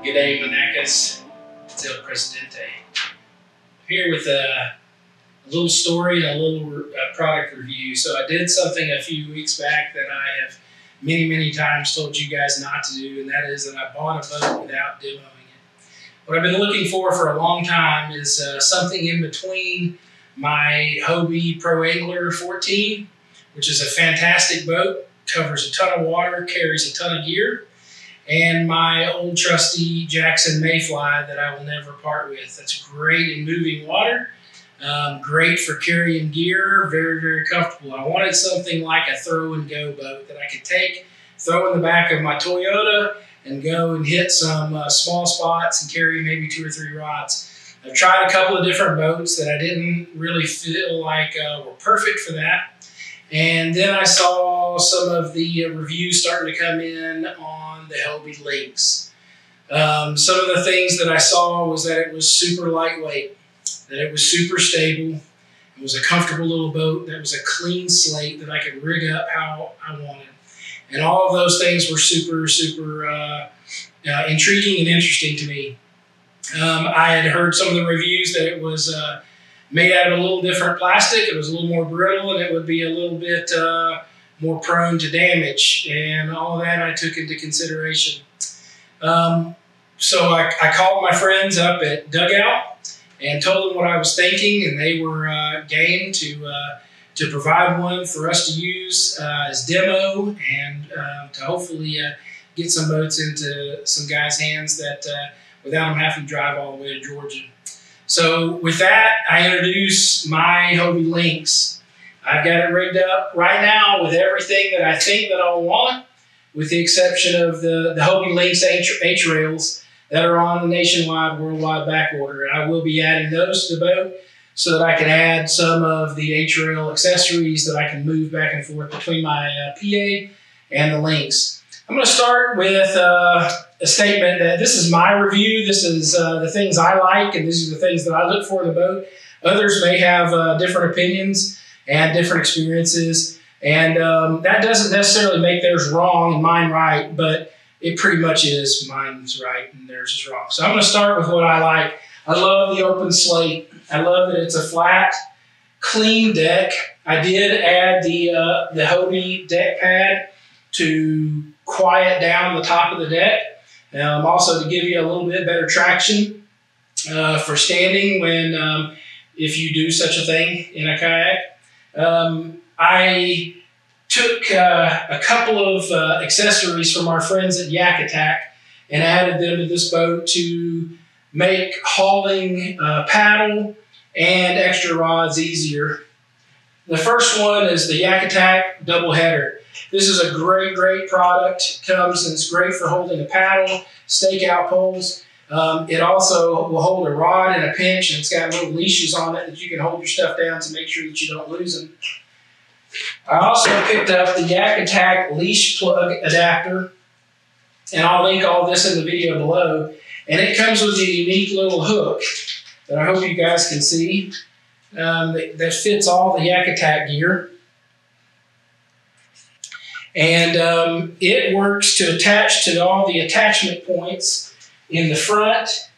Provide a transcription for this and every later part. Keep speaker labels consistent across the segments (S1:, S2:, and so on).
S1: Good day, Manacas. It's El Presidente. I'm here with a little story and a little product review. So I did something a few weeks back that I have many times told you guys not to do, and that is that I bought a boat without demoing it. What I've been looking for a long time is something in between my Hobie Pro Angler 14, which is a fantastic boat, covers a ton of water, carries a ton of gear, and my old trusty Jackson Mayfly that I will never part with. That's great in moving water, great for carrying gear, very comfortable. I wanted something like a throw and go boat that I could take, throw in the back of my Toyota, and go and hit some small spots and carry maybe 2 or 3 rods. I've tried a couple of different boats that I didn't really feel like were perfect for that. And then I saw some of the reviews starting to come in on the Hobie Lynx. Some of the things that I saw was that it was super lightweight, that it was super stable, it was a comfortable little boat, that was a clean slate that I could rig up how I wanted. And all of those things were super intriguing and interesting to me. I had heard some of the reviews that it was made out of a little different plastic. It was a little more brittle, and it would be a little bit more prone to damage. And all of that I took into consideration. So I called my friends up at Dugout and told them what I was thinking, and they were game to provide one for us to use as demo and to hopefully get some boats into some guys' hands that without them having to drive all the way to Georgia. So with that, I introduce my Hobie Lynx. I've got it rigged up right now with everything that I think that I'll want, with the exception of the Hobie Lynx H-rails that are on the nationwide, worldwide back order. And I will be adding those to the boat so that I can add some of the H-rail accessories that I can move back and forth between my PA and the Lynx. I'm going to start with a statement that this is my review. This is the things I like, and these are the things that I look for in the boat. Others may have different opinions and different experiences, and that doesn't necessarily make theirs wrong and mine right, but it pretty much is mine's right and theirs is wrong. So I'm going to start with what I like. I love the open slate. I love that it's a flat, clean deck. I did add the Hobie deck pad to quiet down the top of the deck, also to give you a little bit better traction for standing when if you do such a thing in a kayak. I took a couple of accessories from our friends at Yakattack and added them to this boat to make hauling paddle and extra rods easier. The first one is the Yakattack double header. This is a great product. It comes and it's great for holding a paddle, stakeout poles. It also will hold a rod in a pinch, and it's got little leashes on it that you can hold your stuff down to make sure that you don't lose them. I also picked up the Yakattack leash plug adapter, and I'll link all this in the video below. And it comes with a unique little hook that I hope you guys can see that fits all the Yakattack gear. And it works to attach to all the attachment points in the front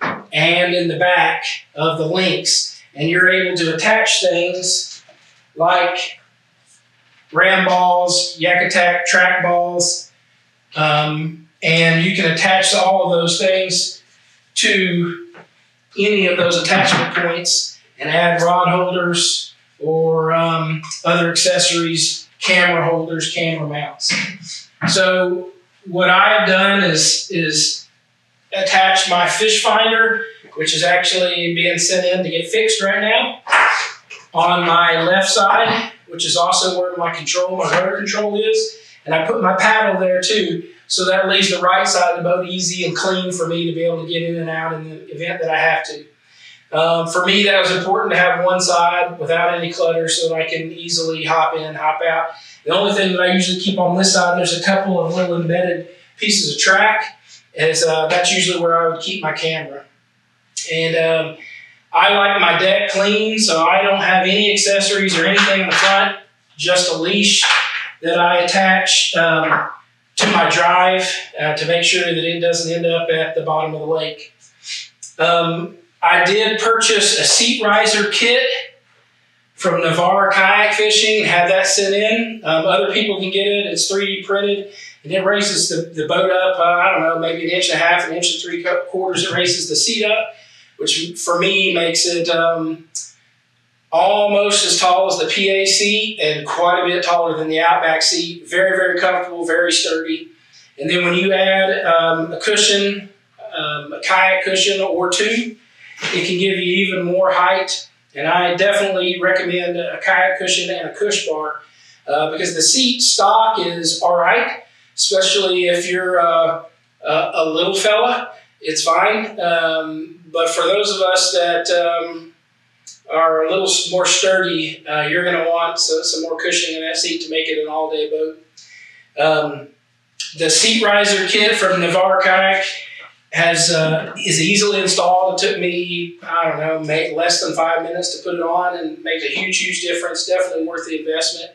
S1: and in the back of the Lynx. And you're able to attach things like ram balls, Yakattack track balls, and you can attach all of those things to any of those attachment points and add rod holders or other accessories, camera holders, camera mounts. So what I've done is attach my fish finder, which is actually being sent in to get fixed right now, on my left side, which is also where my rudder control is. And I put my paddle there too, so that leaves the right side of the boat easy and clean for me to be able to get in and out in the event that I have to. For me, that was important to have one side without any clutter so that I can easily hop in, hop out. The only thing that I usually keep on this side, there's a couple of little embedded pieces of track, as that's usually where I would keep my camera. And I like my deck clean, so I don't have any accessories or anything in the front, just a leash that I attach to my drive to make sure that it doesn't end up at the bottom of the lake. I did purchase a seat riser kit from Navarre Kayak Fishing and have that sent in. Other people can get it. It's 3D printed, and it raises the boat up, I don't know, maybe 1.5 inches, 1 3/4 inches. It raises the seat up, which for me makes it almost as tall as the PA seat and quite a bit taller than the Outback seat. Very, very comfortable, very sturdy. And then when you add a cushion, a kayak cushion or two, it can give you even more height. And I definitely recommend a kayak cushion and a cush bar because the seat stock is all right, especially if you're a little fella, it's fine. But for those of us that are a little more sturdy, you're going to want some more cushioning in that seat to make it an all-day boat. The seat riser kit from Navarre Kayak is easily installed. It took me, I don't know, less than 5 minutes to put it on and make a huge, huge difference. Definitely worth the investment.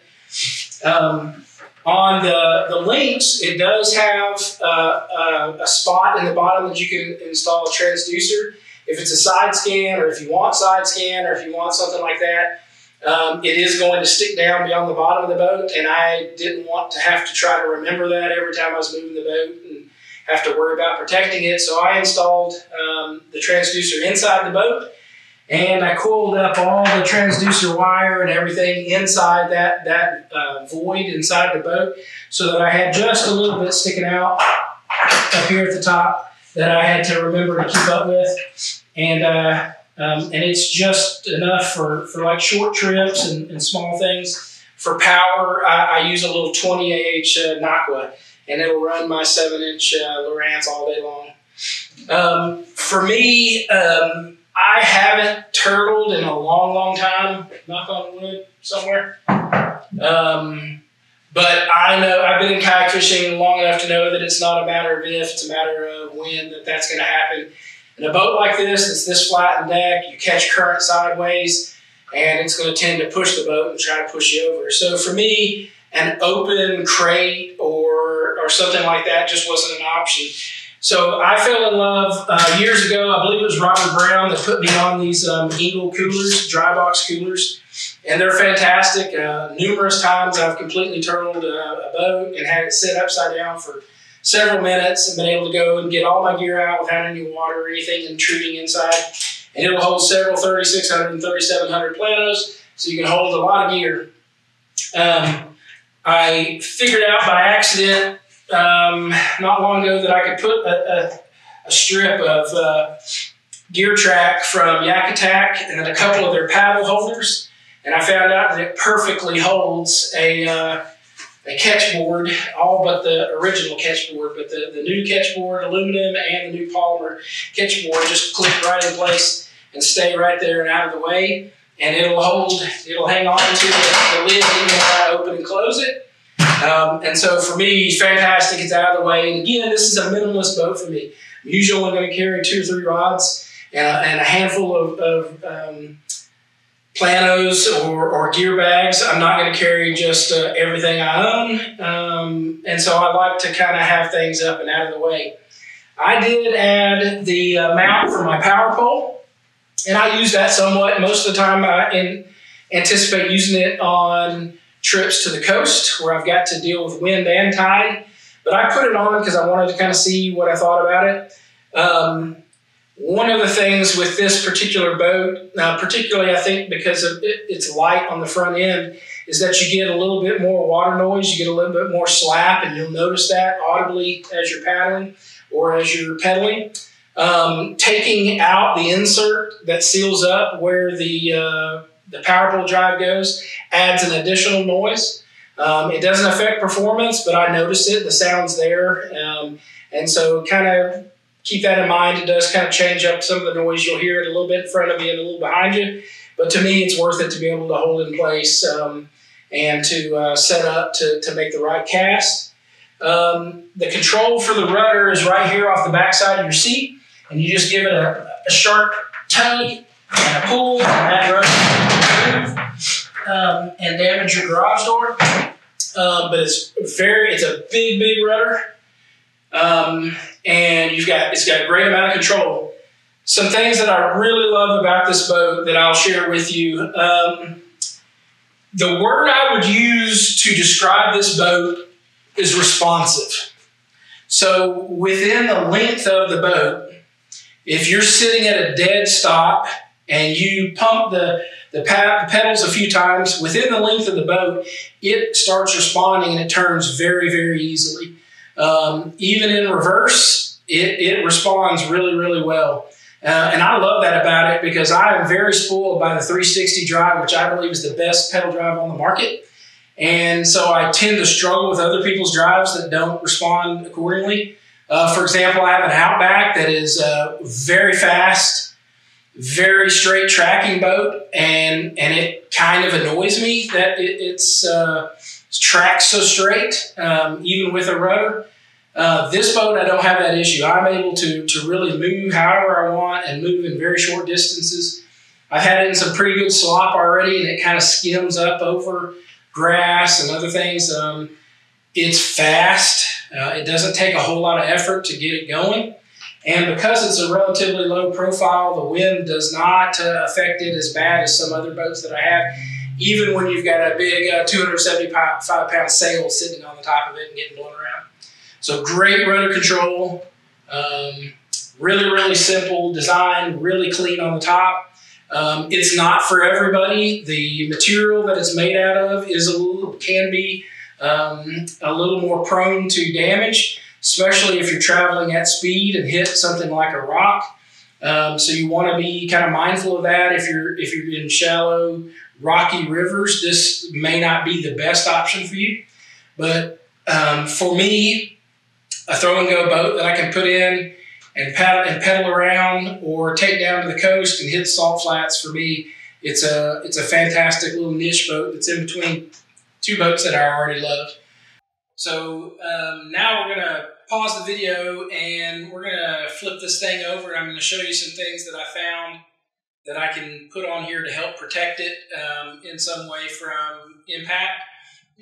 S1: On the Lynx, it does have a spot in the bottom that you can install a transducer. If it's a side scan, or if you want side scan, or if you want something like that, it is going to stick down beyond the bottom of the boat, and I didn't want to have to try to remember that every time I was moving the boat and have to worry about protecting it. So I installed the transducer inside the boat, and I coiled up all the transducer wire and everything inside that void inside the boat so that I had just a little bit sticking out up here at the top that I had to remember to keep up with. And it's just enough for like short trips and small things. For power, I use a little 20Ah Nakwa, and it'll run my 7-inch Lowrance all day long. For me, I haven't turtled in a long, long time, knock on wood somewhere. But I know I've been in kayak fishing long enough to know that it's not a matter of if, it's a matter of when that's going to happen. In a boat like this, it's this flattened deck, you catch current sideways, and it's going to tend to push the boat and try to push you over. So for me, an open crate or something like that just wasn't an option. So I fell in love years ago. I believe it was Robert Brown that put me on these Eagle coolers, dry box coolers, and they're fantastic. Numerous times I've completely turtled a boat and had it sit upside down for several minutes and been able to go and get all my gear out without any water or anything intruding inside. And it'll hold several 3,600 and 3,700 planos, so you can hold a lot of gear. I figured out by accident not long ago that I could put a strip of gear track from Yakattack and then a couple of their paddle holders, and I found out that it perfectly holds a catchboard, all but the original catchboard, but the new catchboard, aluminum, and the new polymer catchboard just click right in place and stay right there and out of the way, and it'll hang on to the lid even when I open and close it. And so for me, fantastic, it's out of the way. And again, this is a minimalist boat for me. I'm usually only going to carry 2 or 3 rods and a handful of planos or gear bags. I'm not going to carry just everything I own. And so I like to kind of have things up and out of the way. I did add the mount for my power pole, and I use that somewhat. Most of the time I anticipate using it on trips to the coast where I've got to deal with wind and tide, but I put it on because I wanted to kind of see what I thought about it. One of the things with this particular boat, particularly I think because of it's light on the front end, is that you get a little bit more water noise, you get a little bit more slap, and you'll notice that audibly as you're paddling or as you're pedaling. Taking out the insert that seals up where the power pole drive goes adds an additional noise. It doesn't affect performance, but I noticed it, the sound's there. And so kind of keep that in mind. It does kind of change up some of the noise. You'll hear it a little bit in front of you and a little behind you. But to me, it's worth it to be able to hold in place and to set up to make the right cast. The control for the rudder is right here off the back side of your seat. And you just give it a sharp tug and a pull, and that rudder will move and damage your garage door. but it's a big rudder, and it's got a great amount of control. Some things that I really love about this boat that I'll share with you. The word I would use to describe this boat is responsive. So within the length of the boat, if you're sitting at a dead stop and you pump the pedals a few times, within the length of the boat, it starts responding and it turns very easily. Even in reverse, it responds really well. And I love that about it because I am very spoiled by the 360 drive, which I believe is the best pedal drive on the market. And so I tend to struggle with other people's drives that don't respond accordingly. For example, I have an Outback that is very fast, very straight tracking boat, and it kind of annoys me that it's tracked so straight, even with a rudder. This boat, I don't have that issue. I'm able to really move however I want and move in very short distances. I've had it in some pretty good slop already, and it kind of skims up over grass and other things. It's fast. It doesn't take a whole lot of effort to get it going. And because it's a relatively low profile, the wind does not affect it as bad as some other boats that I have, even when you've got a big 275-pound sail sitting on the top of it and getting blown around. So great rudder control, really simple design, really clean on the top. It's not for everybody. The material that it's made out of can be a little more prone to damage, especially if you're traveling at speed and hit something like a rock. So you want to be kind of mindful of that. If you're in shallow, rocky rivers, this may not be the best option for you. But for me, a throw-and-go boat that I can put in and pedal around or take down to the coast and hit salt flats, for me, it's a fantastic little niche boat that's in between two boats that I already love. So now we're going to pause the video and we're going to flip this thing over, and I'm going to show you some things that I found that I can put on here to help protect it in some way from impact.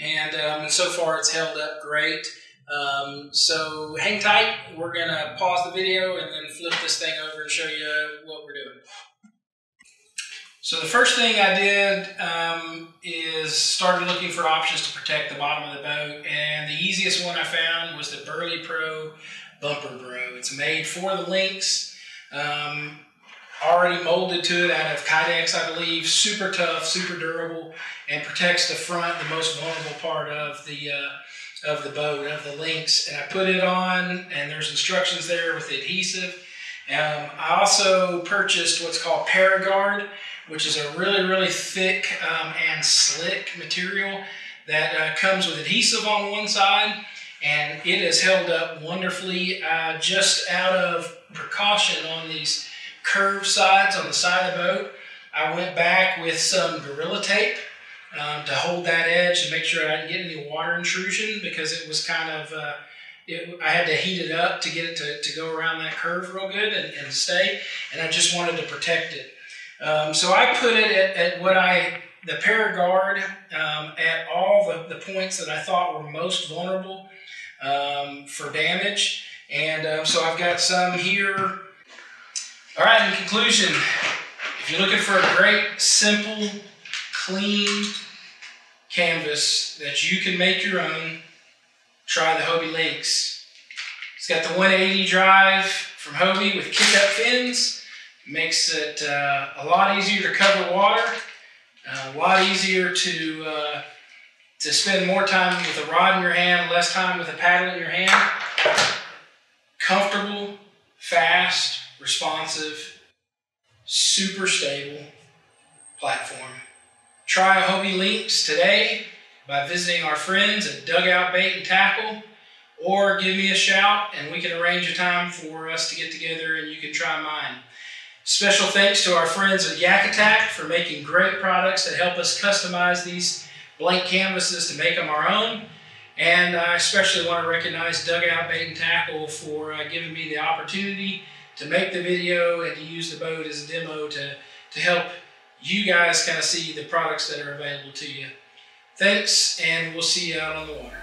S1: And so far it's held up great. So hang tight. We're going to pause the video and then flip this thing over and show you what we're doing. So the first thing I did is started looking for options to protect the bottom of the boat, and the easiest one I found was the Burley Pro Bumper Bro. It's made for the Lynx, already molded to it out of Kayak, I believe. Super tough, super durable, and protects the front, the most vulnerable part of the boat, of the Lynx. And I put it on, and there's instructions there with the adhesive. I also purchased what's called Paragard, which is a really thick and slick material that comes with adhesive on one side, and it has held up wonderfully. Just out of precaution on these curved sides on the side of the boat, I went back with some Gorilla Tape to hold that edge and make sure I didn't get any water intrusion, because it was kind of, I had to heat it up to get it to go around that curve real good and stay, and I just wanted to protect it. So I put it at the Paragard at all the points that I thought were most vulnerable for damage. And so I've got some here. All right, in conclusion, if you're looking for a great, simple, clean canvas that you can make your own, try the Hobie Lynx. It's got the 180 drive from Hobie with kick-up fins. Makes it a lot easier to cover water, a lot easier to spend more time with a rod in your hand, less time with a paddle in your hand. Comfortable, fast, responsive, super stable platform. Try a Hobie Lynx today by visiting our friends at Dugout Bait and Tackle, or give me a shout and we can arrange a time for us to get together and you can try mine. Special thanks to our friends at Yakattack for making great products that help us customize these blank canvases to make them our own. And I especially want to recognize Dugout Bait and Tackle for giving me the opportunity to make the video and to use the boat as a demo to help you guys kind of see the products that are available to you. Thanks, and we'll see you out on the water.